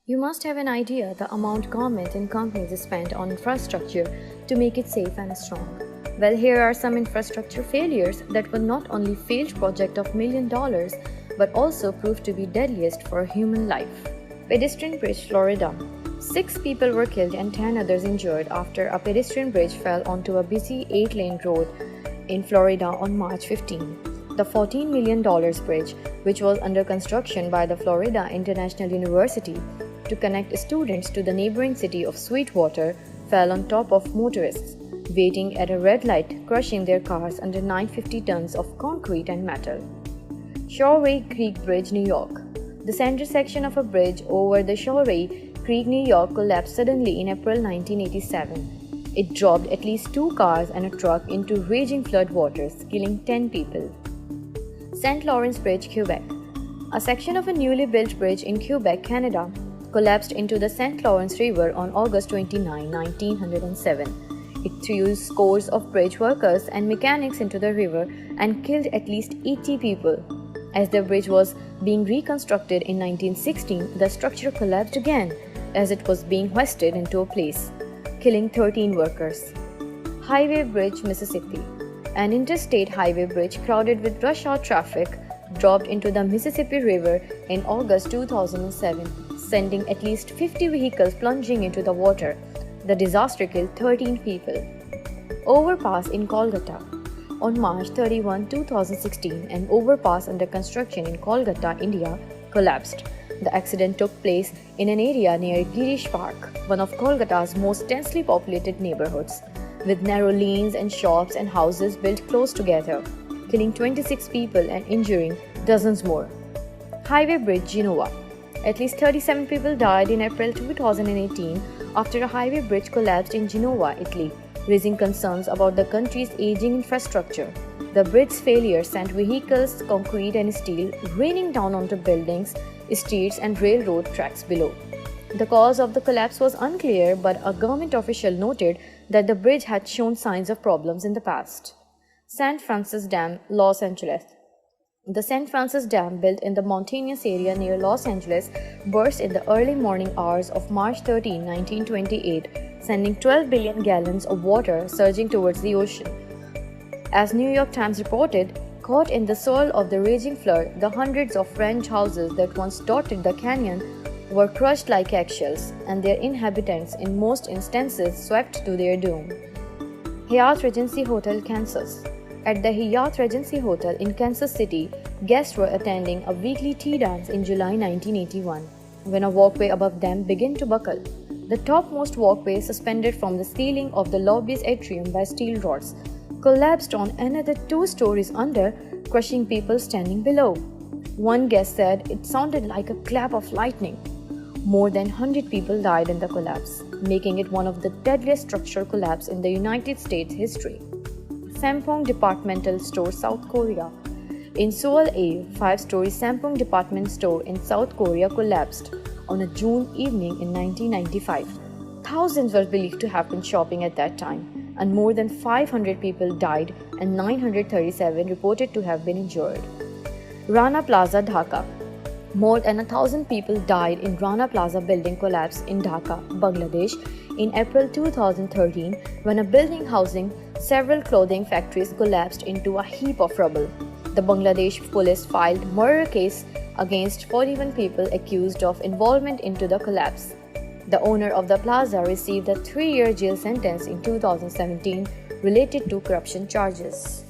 You must have an idea the amount government and companies spend on infrastructure to make it safe and strong. Well, here are some infrastructure failures that were not only failed project of $1 million but also proved to be deadliest for human life. Pedestrian Bridge, Florida. 6 people were killed and 10 others injured after a pedestrian bridge fell onto a busy 8-lane road in Florida on March 15. The $14 million bridge, which was under construction by the Florida International University to connect students to the neighboring city of Sweetwater, fell on top of motorists waiting at a red light, crushing their cars under 950 tons of concrete and metal. Shoreway Creek Bridge, New York. The center section of a bridge over the Shoreway Creek, New York collapsed suddenly in April 1987. It dropped at least 2 cars and a truck into raging flood waters, killing 10 people. St. Lawrence Bridge, Quebec. A section of a newly built bridge in Quebec, Canada, collapsed into the St. Lawrence River on August 29, 1907. It threw scores of bridge workers and mechanics into the river and killed at least 80 people. As the bridge was being reconstructed in 1916, the structure collapsed again as it was being hoisted into place, killing 13 workers. Highway Bridge, Mississippi. An interstate highway bridge crowded with rush hour traffic dropped into the Mississippi River in August 2007, sending at least 50 vehicles plunging into the water. The disaster killed 13 people. Overpass in Kolkata. On March 31, 2016, an overpass under construction in Kolkata, India, collapsed. The accident took place in an area near Girish Park, one of Kolkata's most densely populated neighborhoods, with narrow lanes and shops and houses built close together, killing 26 people and injuring dozens more. Highway Bridge, Genoa. At least 37 people died in April 2018 after a highway bridge collapsed in Genoa, Italy, raising concerns about the country's aging infrastructure. The bridge's failure sent vehicles, concrete and steel raining down onto buildings, streets and railroad tracks below. The cause of the collapse was unclear, but a government official noted that the bridge had shown signs of problems in the past. St. Francis Dam, Los Angeles. The St. Francis Dam, built in the mountainous area near Los Angeles, burst in the early morning hours of March 13, 1928, sending 12 billion gallons of water surging towards the ocean. As New York Times reported, caught in the soil of the raging flood, the hundreds of French houses that once dotted the canyon were crushed like eggshells, and their inhabitants, in most instances, swept to their doom. Hyatt Regency Hotel, Kansas. At the Hyatt Regency Hotel in Kansas City, guests were attending a weekly tea dance in July 1981 when a walkway above them began to buckle. The topmost walkway, suspended from the ceiling of the lobby's atrium by steel rods, collapsed on another 2 stories under, crushing people standing below. One guest said it sounded like a clap of lightning. More than 100 people died in the collapse, making it one of the deadliest structural collapses in the United States history. Sampoong Departmental Store, South Korea. In Seoul, a 5-story Sampoong department store in South Korea collapsed on a June evening in 1995. Thousands were believed to have been shopping at that time, and more than 500 people died and 937 reported to have been injured. Rana Plaza, Dhaka. More than 1,000 people died in Rana Plaza building collapse in Dhaka, Bangladesh in April 2013 when a building housing several clothing factories collapsed into a heap of rubble. The Bangladesh police filed murder case against 41 people accused of involvement into the collapse. The owner of the plaza received a 3-year jail sentence in 2017 related to corruption charges.